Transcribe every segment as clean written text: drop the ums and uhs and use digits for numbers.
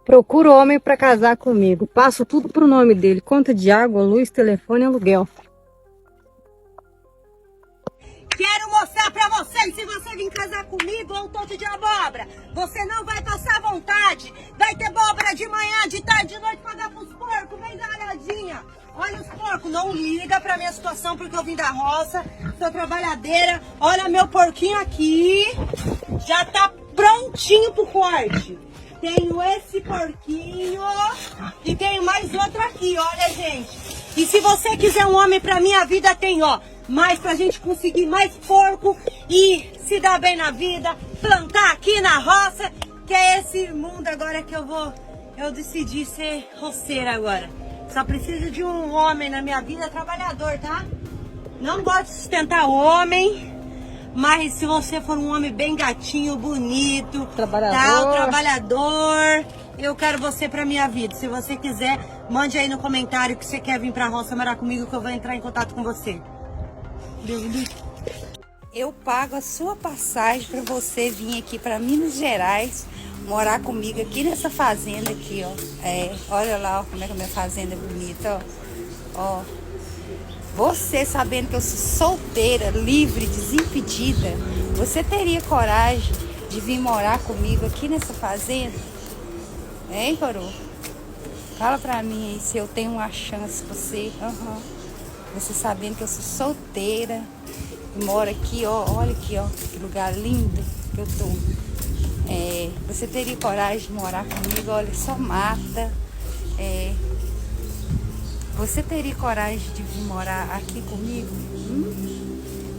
Procuro homem para casar comigo. Passo tudo pro nome dele. Conta de água, luz, telefone e aluguel. Quero mostrar pra vocês, se você vir casar comigo ou um tonto de abóbora, você não vai passar vontade. Vai ter abóbora de manhã, de tarde, de noite pra dar pros porcos. Vem dar uma olhadinha. Olha os porcos, não liga pra minha situação porque eu vim da roça, sou trabalhadeira. Olha meu porquinho aqui, já tá prontinho pro corte. Tenho esse porquinho e tenho mais outro aqui, olha, gente. E se você quiser um homem pra minha vida, tem, ó, mais pra gente conseguir mais porco e se dar bem na vida, plantar aqui na roça, que é esse mundo agora que eu decidi ser roceira agora. Só preciso de um homem na minha vida, trabalhador, tá? Não gosto de sustentar homem. Mas se você for um homem bem gatinho, bonito, trabalhador, eu quero você pra minha vida. Se você quiser, mande aí no comentário que você quer vir pra roça morar comigo, que eu vou entrar em contato com você. Eu pago a sua passagem pra você vir aqui pra Minas Gerais, morar comigo aqui nessa fazenda aqui, ó. Olha lá, ó, como é que a minha fazenda é bonita, ó. Você, sabendo que eu sou solteira, livre, desimpedida, você teria coragem de vir morar comigo aqui nessa fazenda? Hein, coroa? Fala pra mim aí se eu tenho uma chance pra você. Você sabendo que eu sou solteira e moro aqui, ó. Olha aqui, ó, que lugar lindo que eu tô. Você teria coragem de morar comigo? Olha, só mata. Você teria coragem de vir morar aqui comigo?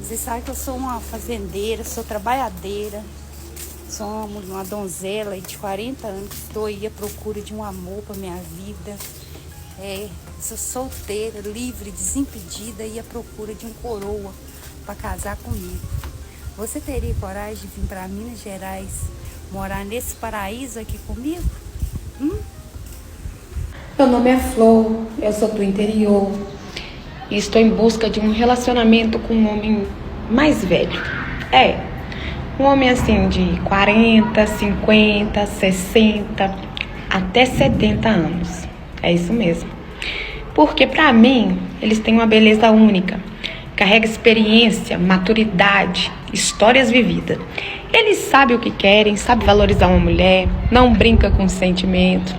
Você sabe que eu sou uma fazendeira, sou trabalhadeira, sou uma donzela de 40 anos, estou aí à procura de um amor para minha vida. Sou solteira, livre, desimpedida e à procura de um coroa para casar comigo. Você teria coragem de vir para Minas Gerais, morar nesse paraíso aqui comigo? Meu nome é Flor, eu sou do interior e estou em busca de um relacionamento com um homem mais velho. Um homem assim de 40, 50, 60, até 70 anos. É isso mesmo. Porque pra mim, eles têm uma beleza única. Carrega experiência, maturidade, histórias vividas. Eles sabem o que querem, sabem valorizar uma mulher, não brinca com sentimento.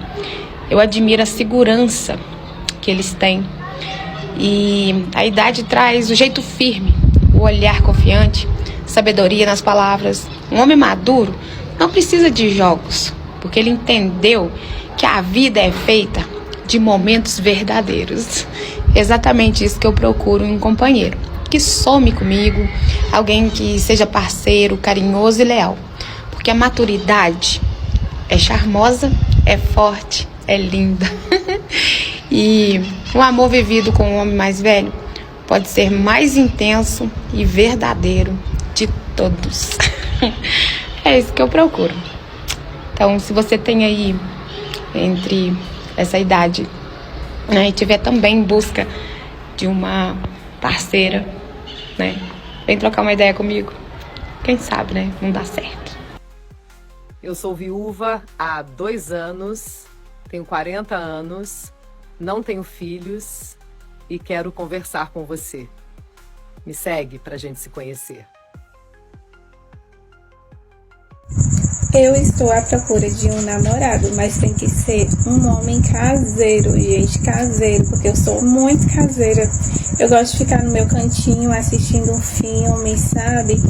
Eu admiro a segurança que eles têm. E a idade traz o jeito firme, o olhar confiante, sabedoria nas palavras. Um homem maduro não precisa de jogos, porque ele entendeu que a vida é feita de momentos verdadeiros. Exatamente isso que eu procuro em um companheiro. Que some comigo, alguém que seja parceiro, carinhoso e leal. Porque a maturidade é charmosa, é forte, é linda. E um amor vivido com um homem mais velho pode ser mais intenso e verdadeiro de todos. É isso que eu procuro. Então, se você tem aí entre essa idade, né, e tiver também em busca de uma parceira, né, vem trocar uma ideia comigo. Quem sabe, né, não dá certo. Eu sou viúva há 2 anos, tenho 40 anos, não tenho filhos e quero conversar com você. Me segue pra gente se conhecer. Eu estou à procura de um namorado, mas tem que ser um homem caseiro, gente, caseiro, porque eu sou muito caseira. Eu gosto de ficar no meu cantinho assistindo um filme, sabe?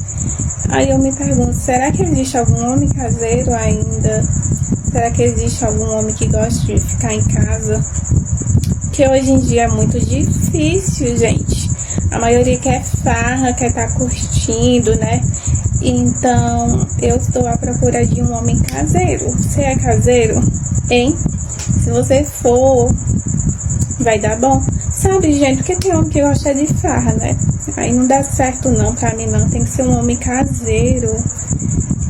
Aí eu me pergunto, será que existe algum homem caseiro ainda? Será que existe algum homem que gosta de ficar em casa? Que hoje em dia é muito difícil, gente. A maioria quer farra, quer estar curtindo, né? Então, eu estou à procura de um homem caseiro. Você é caseiro? Hein? Se você for, vai dar bom. Sabe, gente, porque tem homem que gosta de farra, né? Aí não dá certo não, pra mim não. Tem que ser um homem caseiro,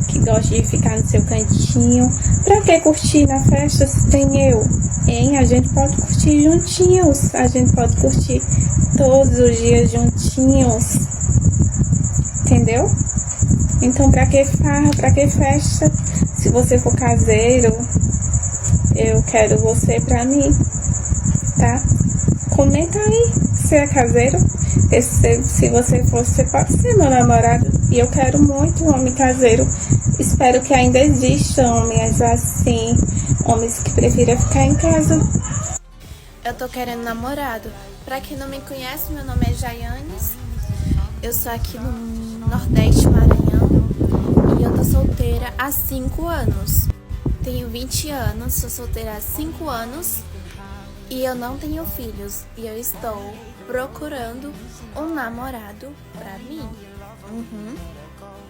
que gosta de ficar no seu cantinho. Pra que curtir na festa se tem eu? Hein? A gente pode curtir juntinhos. A gente pode curtir todos os dias juntinhos. Entendeu? Então, pra que farra, pra que festa? Se você for caseiro, Eu quero você pra mim, tá? Comenta aí se é caseiro. Se você for, você pode ser meu namorado. E eu quero muito um homem caseiro. Espero que ainda existam homens assim, homens que prefiram ficar em casa. Eu tô querendo namorado. Pra quem não me conhece, meu nome é Jayanes. Eu sou aqui no Nordeste, Maranhão. E eu tô solteira há 5 anos. Tenho 20 anos, sou solteira há 5 anos. E eu não tenho filhos. E eu estou procurando um namorado pra mim.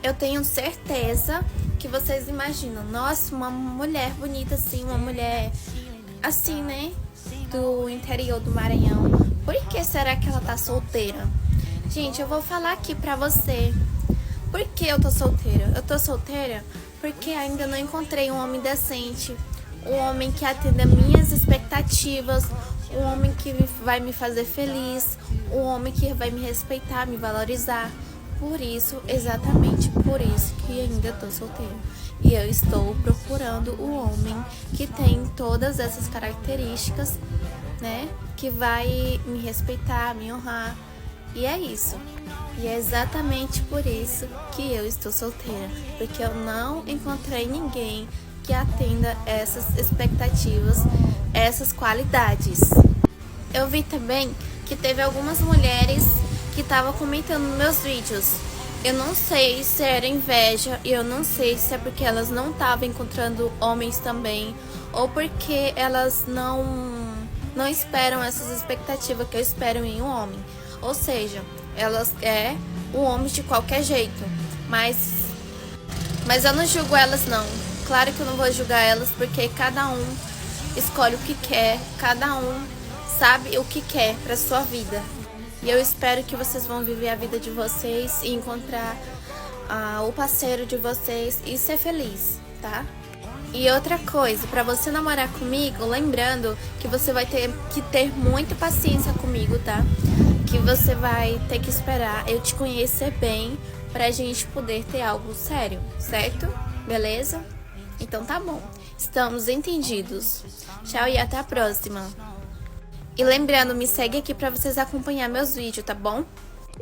Eu tenho certeza que vocês imaginam, nossa, uma mulher bonita assim, uma mulher assim, né? Do interior do Maranhão. Por que será que ela tá solteira? Gente, eu vou falar aqui pra você. Por que eu tô solteira? Eu tô solteira porque ainda não encontrei um homem decente. Um homem que atenda minhas expectativas. Um homem que vai me fazer feliz. Um homem que vai me respeitar, me valorizar. Por isso, exatamente por isso que ainda tô solteira. E eu estou procurando o homem que tem todas essas características, né? Que vai me respeitar, me honrar. E é isso. E é exatamente por isso que eu estou solteira. Porque eu não encontrei ninguém que atenda essas expectativas, essas qualidades. Eu vi também que teve algumas mulheres que estavam comentando nos meus vídeos. Eu não sei se era inveja, e eu não sei se é porque elas não estavam encontrando homens também, ou porque elas não esperam essas expectativas que eu espero em um homem. Ou seja, elas querem um homem de qualquer jeito. Mas eu não julgo elas não. Claro que eu não vou julgar elas, porque cada um escolhe o que quer, cada um sabe o que quer para sua vida. E eu espero que vocês vão viver a vida de vocês e encontrar o parceiro de vocês e ser feliz, tá? E outra coisa, pra você namorar comigo, lembrando que você vai ter que ter muita paciência comigo, tá? Que você vai ter que esperar eu te conhecer bem pra gente poder ter algo sério, certo? Beleza? Então tá bom. Estamos entendidos. Tchau e até a próxima. E lembrando, me segue aqui pra vocês acompanhar meus vídeos, tá bom?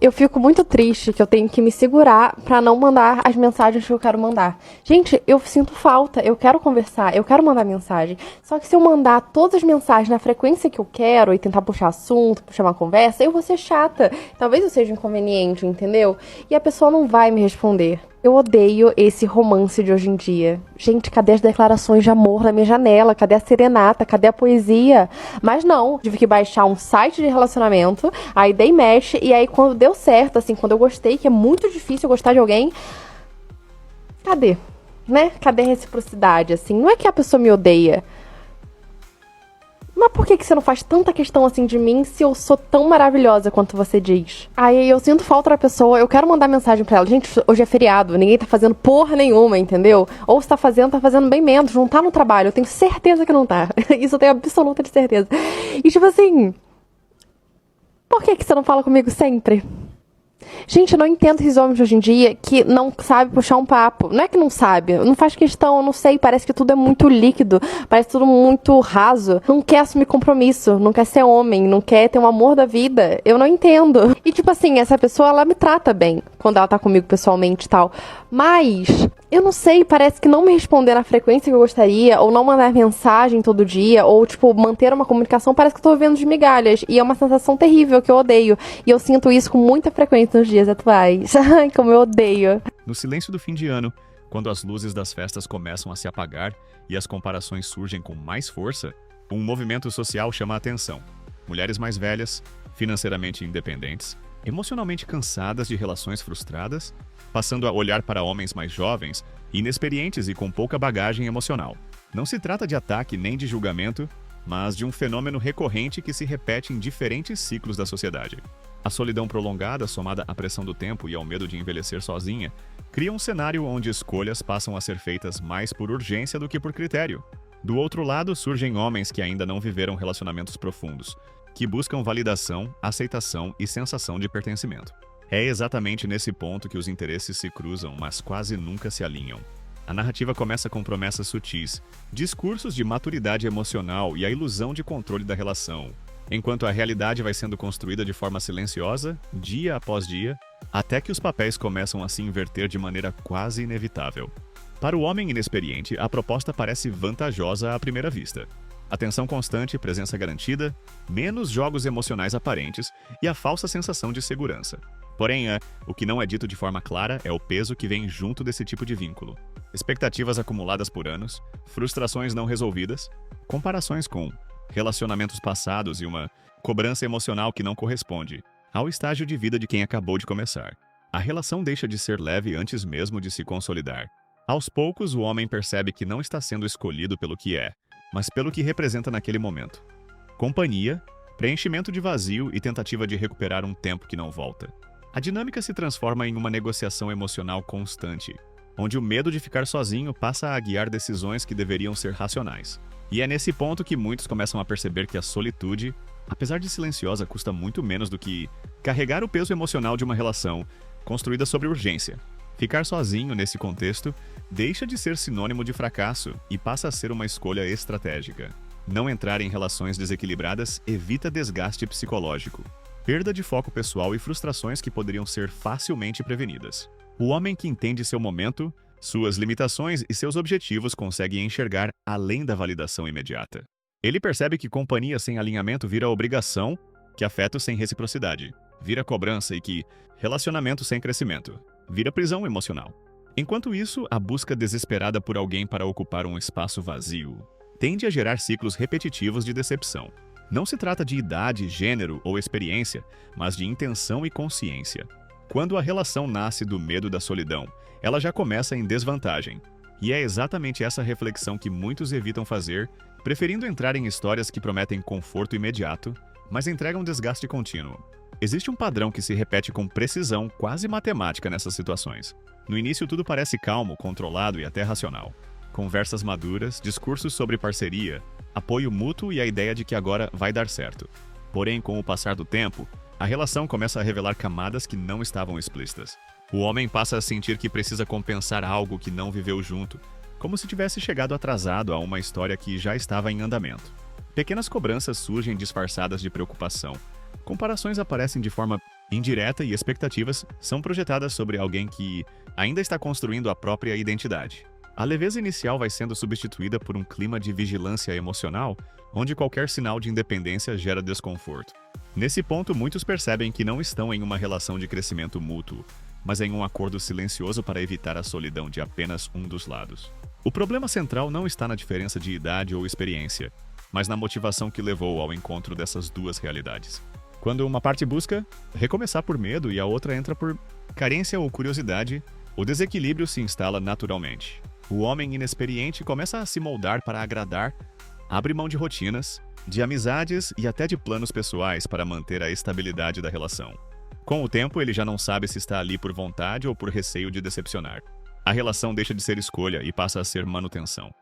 Eu fico muito triste que eu tenho que me segurar pra não mandar as mensagens que eu quero mandar. Gente, eu sinto falta, eu quero conversar, eu quero mandar mensagem. Só que se eu mandar todas as mensagens na frequência que eu quero e tentar puxar assunto, puxar uma conversa, eu vou ser chata. Talvez eu seja inconveniente, entendeu? E a pessoa não vai me responder. Eu odeio esse romance de hoje em dia. Gente, cadê as declarações de amor na minha janela? Cadê a serenata? Cadê a poesia? Mas não, tive que baixar um site de relacionamento, aí dei match, e aí quando deu certo, assim, quando eu gostei, que é muito difícil eu gostar de alguém, cadê? Né? Cadê a reciprocidade, assim? Não é que a pessoa me odeia. Mas por que você não faz tanta questão assim de mim se eu sou tão maravilhosa quanto você diz? Aí eu sinto falta da pessoa, eu quero mandar mensagem pra ela. Gente, hoje é feriado, ninguém tá fazendo porra nenhuma, entendeu? Ou se tá fazendo bem menos, não tá no trabalho. Eu tenho certeza que não tá. Isso eu tenho absoluta de certeza. E tipo assim, por que você não fala comigo sempre? Gente, eu não entendo esses homens de hoje em dia que não sabem puxar um papo. Não é que não sabe, não faz questão, eu não sei, parece que tudo é muito líquido, parece tudo muito raso. Não quer assumir compromisso, não quer ser homem, não quer ter um amor da vida. Eu não entendo. E tipo assim, essa pessoa, ela me trata bem quando ela tá comigo pessoalmente e tal. Mas eu não sei, parece que não me responder na frequência que eu gostaria, ou não mandar mensagem todo dia, ou tipo, manter uma comunicação, parece que eu tô vivendo de migalhas. E é uma sensação terrível que eu odeio. E eu sinto isso com muita frequência nos dias atuais. Ai, como eu odeio. No silêncio do fim de ano, quando as luzes das festas começam a se apagar e as comparações surgem com mais força, um movimento social chama a atenção. Mulheres mais velhas, financeiramente independentes, emocionalmente cansadas de relações frustradas, passando a olhar para homens mais jovens, inexperientes e com pouca bagagem emocional. Não se trata de ataque nem de julgamento, mas de um fenômeno recorrente que se repete em diferentes ciclos da sociedade. A solidão prolongada, somada à pressão do tempo e ao medo de envelhecer sozinha, cria um cenário onde escolhas passam a ser feitas mais por urgência do que por critério. Do outro lado, surgem homens que ainda não viveram relacionamentos profundos, que buscam validação, aceitação e sensação de pertencimento. É exatamente nesse ponto que os interesses se cruzam, mas quase nunca se alinham. A narrativa começa com promessas sutis, discursos de maturidade emocional e a ilusão de controle da relação, enquanto a realidade vai sendo construída de forma silenciosa, dia após dia, até que os papéis começam a se inverter de maneira quase inevitável. Para o homem inexperiente, a proposta parece vantajosa à primeira vista. Atenção constante, presença garantida, menos jogos emocionais aparentes e a falsa sensação de segurança. Porém, o que não é dito de forma clara é o peso que vem junto desse tipo de vínculo. Expectativas acumuladas por anos, frustrações não resolvidas, comparações com relacionamentos passados e uma cobrança emocional que não corresponde ao estágio de vida de quem acabou de começar. A relação deixa de ser leve antes mesmo de se consolidar. Aos poucos, o homem percebe que não está sendo escolhido pelo que é, mas pelo que representa naquele momento. Companhia, preenchimento de vazio e tentativa de recuperar um tempo que não volta. A dinâmica se transforma em uma negociação emocional constante, onde o medo de ficar sozinho passa a guiar decisões que deveriam ser racionais. E é nesse ponto que muitos começam a perceber que a solitude, apesar de silenciosa, custa muito menos do que carregar o peso emocional de uma relação construída sobre urgência. Ficar sozinho nesse contexto deixa de ser sinônimo de fracasso e passa a ser uma escolha estratégica. Não entrar em relações desequilibradas evita desgaste psicológico, perda de foco pessoal e frustrações que poderiam ser facilmente prevenidas. O homem que entende seu momento, suas limitações e seus objetivos consegue enxergar além da validação imediata. Ele percebe que companhia sem alinhamento vira obrigação, que afeto sem reciprocidade vira cobrança e que relacionamento sem crescimento vira prisão emocional. Enquanto isso, a busca desesperada por alguém para ocupar um espaço vazio tende a gerar ciclos repetitivos de decepção. Não se trata de idade, gênero ou experiência, mas de intenção e consciência. Quando a relação nasce do medo da solidão, ela já começa em desvantagem. E é exatamente essa reflexão que muitos evitam fazer, preferindo entrar em histórias que prometem conforto imediato, mas entregam desgaste contínuo. Existe um padrão que se repete com precisão quase matemática nessas situações. No início tudo parece calmo, controlado e até racional. Conversas maduras, discursos sobre parceria, apoio mútuo e a ideia de que agora vai dar certo. Porém, com o passar do tempo, a relação começa a revelar camadas que não estavam explícitas. O homem passa a sentir que precisa compensar algo que não viveu junto, como se tivesse chegado atrasado a uma história que já estava em andamento. Pequenas cobranças surgem disfarçadas de preocupação. Comparações aparecem de forma indireta e expectativas são projetadas sobre alguém que ainda está construindo a própria identidade. A leveza inicial vai sendo substituída por um clima de vigilância emocional, onde qualquer sinal de independência gera desconforto. Nesse ponto, muitos percebem que não estão em uma relação de crescimento mútuo, mas em um acordo silencioso para evitar a solidão de apenas um dos lados. O problema central não está na diferença de idade ou experiência, mas na motivação que levou ao encontro dessas duas realidades. Quando uma parte busca recomeçar por medo e a outra entra por carência ou curiosidade, o desequilíbrio se instala naturalmente. O homem inexperiente começa a se moldar para agradar, abre mão de rotinas, de amizades e até de planos pessoais para manter a estabilidade da relação. Com o tempo, ele já não sabe se está ali por vontade ou por receio de decepcionar. A relação deixa de ser escolha e passa a ser manutenção.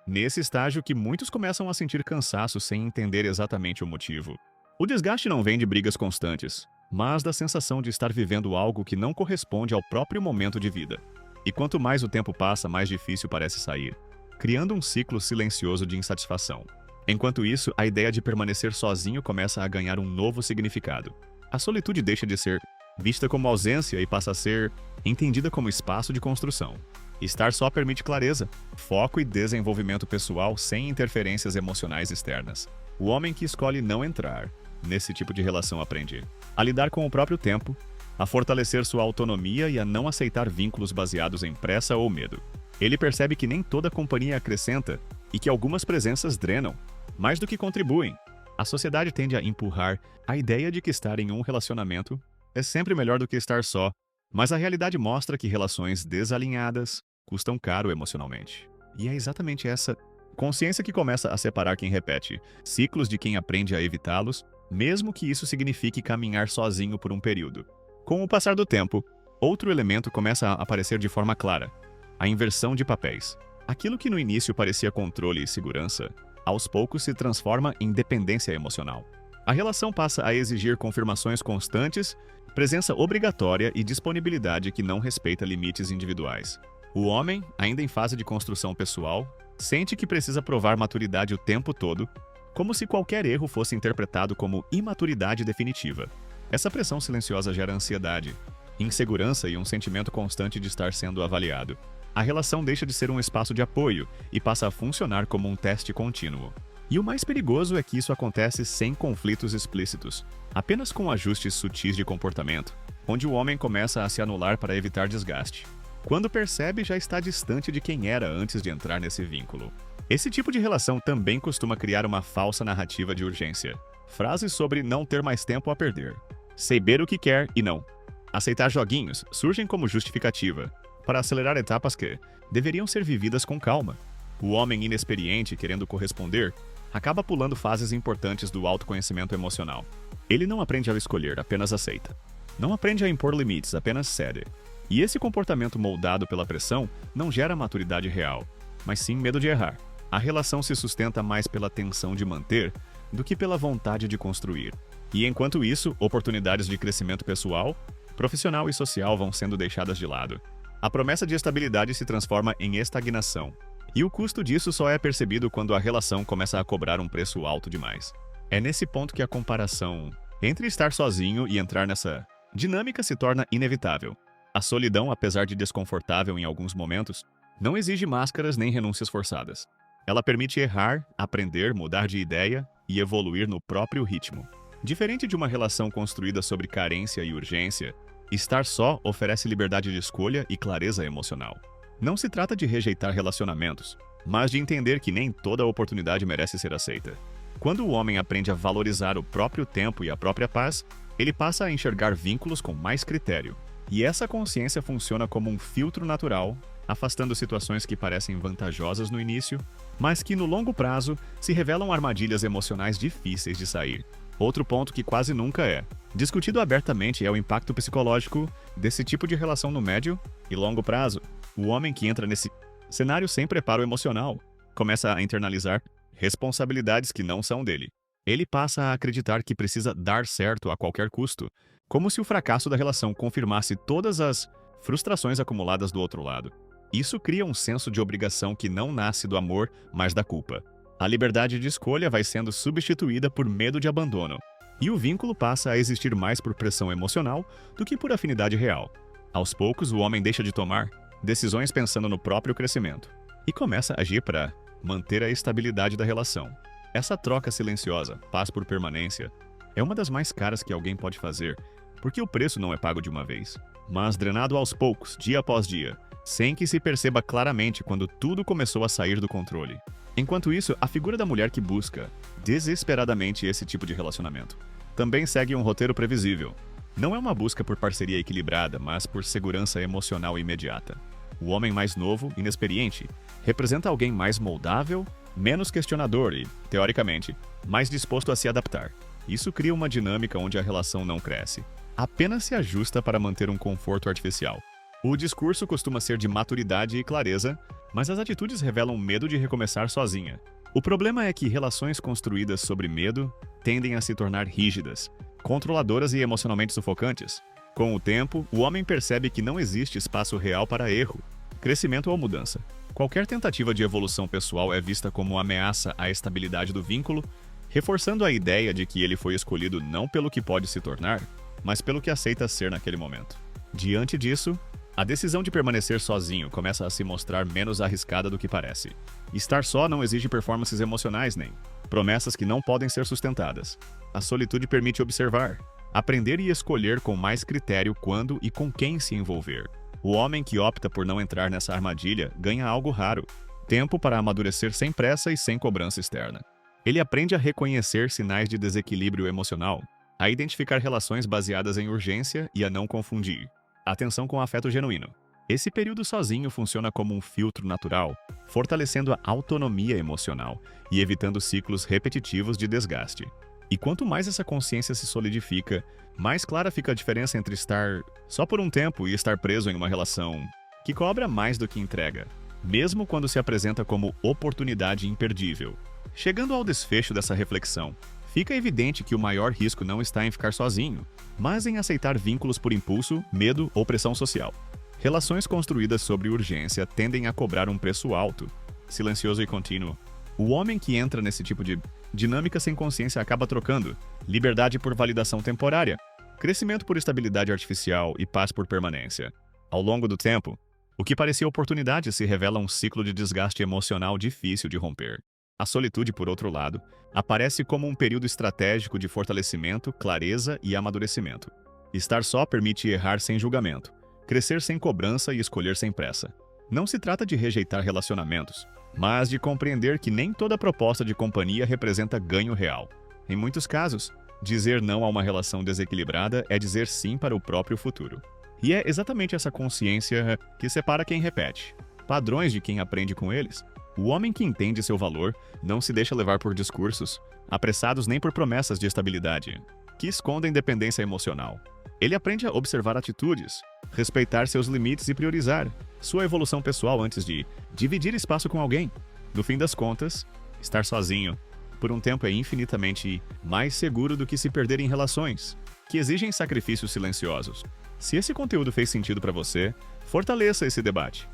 Nesse estágio que muitos começam a sentir cansaço sem entender exatamente o motivo. O desgaste não vem de brigas constantes, mas da sensação de estar vivendo algo que não corresponde ao próprio momento de vida. E quanto mais o tempo passa, mais difícil parece sair, criando um ciclo silencioso de insatisfação. Enquanto isso, a ideia de permanecer sozinho começa a ganhar um novo significado. A solitude deixa de ser vista como ausência e passa a ser entendida como espaço de construção. Estar só permite clareza, foco e desenvolvimento pessoal sem interferências emocionais externas. O homem que escolhe não entrar nesse tipo de relação aprende a lidar com o próprio tempo, a fortalecer sua autonomia e a não aceitar vínculos baseados em pressa ou medo. Ele percebe que nem toda companhia acrescenta e que algumas presenças drenam, mais do que contribuem. A sociedade tende a empurrar a ideia de que estar em um relacionamento é sempre melhor do que estar só, mas a realidade mostra que relações desalinhadas custam caro emocionalmente. E é exatamente essa consciência que começa a separar quem repete ciclos de quem aprende a evitá-los, mesmo que isso signifique caminhar sozinho por um período. Com o passar do tempo, outro elemento começa a aparecer de forma clara: a inversão de papéis. Aquilo que no início parecia controle e segurança, aos poucos se transforma em dependência emocional. A relação passa a exigir confirmações constantes, presença obrigatória e disponibilidade que não respeita limites individuais. O homem, ainda em fase de construção pessoal, sente que precisa provar maturidade o tempo todo, como se qualquer erro fosse interpretado como imaturidade definitiva. Essa pressão silenciosa gera ansiedade, insegurança e um sentimento constante de estar sendo avaliado. A relação deixa de ser um espaço de apoio e passa a funcionar como um teste contínuo. E o mais perigoso é que isso acontece sem conflitos explícitos, apenas com ajustes sutis de comportamento, onde o homem começa a se anular para evitar desgaste. Quando percebe, já está distante de quem era antes de entrar nesse vínculo. Esse tipo de relação também costuma criar uma falsa narrativa de urgência. Frases sobre não ter mais tempo a perder, saber o que quer e não. Aceitar joguinhos surgem como justificativa para acelerar etapas que deveriam ser vividas com calma. O homem inexperiente querendo corresponder acaba pulando fases importantes do autoconhecimento emocional. Ele não aprende a escolher, apenas aceita. Não aprende a impor limites, apenas cede. E esse comportamento moldado pela pressão não gera maturidade real, mas sim medo de errar. A relação se sustenta mais pela tensão de manter do que pela vontade de construir. E enquanto isso, oportunidades de crescimento pessoal, profissional e social vão sendo deixadas de lado. A promessa de estabilidade se transforma em estagnação. E o custo disso só é percebido quando a relação começa a cobrar um preço alto demais. É nesse ponto que a comparação entre estar sozinho e entrar nessa dinâmica se torna inevitável. A solidão, apesar de desconfortável em alguns momentos, não exige máscaras nem renúncias forçadas. Ela permite errar, aprender, mudar de ideia e evoluir no próprio ritmo. Diferente de uma relação construída sobre carência e urgência, estar só oferece liberdade de escolha e clareza emocional. Não se trata de rejeitar relacionamentos, mas de entender que nem toda oportunidade merece ser aceita. Quando o homem aprende a valorizar o próprio tempo e a própria paz, ele passa a enxergar vínculos com mais critério. E essa consciência funciona como um filtro natural, afastando situações que parecem vantajosas no início, mas que no longo prazo se revelam armadilhas emocionais difíceis de sair. Outro ponto que quase nunca é discutido abertamente é o impacto psicológico desse tipo de relação no médio e longo prazo. O homem que entra nesse cenário sem preparo emocional começa a internalizar responsabilidades que não são dele. Ele passa a acreditar que precisa dar certo a qualquer custo, como se o fracasso da relação confirmasse todas as frustrações acumuladas do outro lado. Isso cria um senso de obrigação que não nasce do amor, mas da culpa. A liberdade de escolha vai sendo substituída por medo de abandono, e o vínculo passa a existir mais por pressão emocional do que por afinidade real. Aos poucos, o homem deixa de tomar decisões pensando no próprio crescimento e começa a agir para manter a estabilidade da relação. Essa troca silenciosa, paz por permanência, é uma das mais caras que alguém pode fazer, porque o preço não é pago de uma vez, mas drenado aos poucos, dia após dia, sem que se perceba claramente quando tudo começou a sair do controle. Enquanto isso, a figura da mulher que busca desesperadamente esse tipo de relacionamento também segue um roteiro previsível. Não é uma busca por parceria equilibrada, mas por segurança emocional imediata. O homem mais novo, inexperiente, representa alguém mais moldável, menos questionador e, teoricamente, mais disposto a se adaptar. Isso cria uma dinâmica onde a relação não cresce, apenas se ajusta para manter um conforto artificial. O discurso costuma ser de maturidade e clareza, mas as atitudes revelam medo de recomeçar sozinha. O problema é que relações construídas sobre medo tendem a se tornar rígidas, controladoras e emocionalmente sufocantes. Com o tempo, o homem percebe que não existe espaço real para erro, crescimento ou mudança. Qualquer tentativa de evolução pessoal é vista como ameaça à estabilidade do vínculo, reforçando a ideia de que ele foi escolhido não pelo que pode se tornar, mas pelo que aceita ser naquele momento. Diante disso, a decisão de permanecer sozinho começa a se mostrar menos arriscada do que parece. Estar só não exige performances emocionais nem promessas que não podem ser sustentadas. A solitude permite observar, aprender e escolher com mais critério quando e com quem se envolver. O homem que opta por não entrar nessa armadilha ganha algo raro: tempo para amadurecer sem pressa e sem cobrança externa. Ele aprende a reconhecer sinais de desequilíbrio emocional, a identificar relações baseadas em urgência e a não confundir atenção com afeto genuíno. Esse período sozinho funciona como um filtro natural, fortalecendo a autonomia emocional e evitando ciclos repetitivos de desgaste. E quanto mais essa consciência se solidifica, mais clara fica a diferença entre estar só por um tempo e estar preso em uma relação que cobra mais do que entrega, mesmo quando se apresenta como oportunidade imperdível. Chegando ao desfecho dessa reflexão, fica evidente que o maior risco não está em ficar sozinho, mas em aceitar vínculos por impulso, medo ou pressão social. Relações construídas sobre urgência tendem a cobrar um preço alto, silencioso e contínuo. O homem que entra nesse tipo de dinâmica sem consciência acaba trocando liberdade por validação temporária, crescimento por estabilidade artificial e paz por permanência. Ao longo do tempo, o que parecia oportunidade se revela um ciclo de desgaste emocional difícil de romper. A solitude, por outro lado, aparece como um período estratégico de fortalecimento, clareza e amadurecimento. Estar só permite errar sem julgamento, crescer sem cobrança e escolher sem pressa. Não se trata de rejeitar relacionamentos, mas de compreender que nem toda proposta de companhia representa ganho real. Em muitos casos, dizer não a uma relação desequilibrada é dizer sim para o próprio futuro. E é exatamente essa consciência que separa quem repete padrões de quem aprende com eles. O homem que entende seu valor não se deixa levar por discursos apressados nem por promessas de estabilidade que escondem dependência emocional. Ele aprende a observar atitudes, respeitar seus limites e priorizar sua evolução pessoal antes de dividir espaço com alguém. No fim das contas, estar sozinho por um tempo é infinitamente mais seguro do que se perder em relações que exigem sacrifícios silenciosos. Se esse conteúdo fez sentido para você, fortaleça esse debate.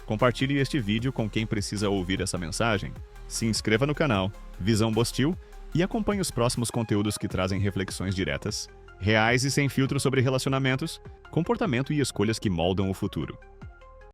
Compartilhe este vídeo com quem precisa ouvir essa mensagem. Se inscreva no canal Visão Bostil e acompanhe os próximos conteúdos que trazem reflexões diretas, reais e sem filtro sobre relacionamentos, comportamento e escolhas que moldam o futuro.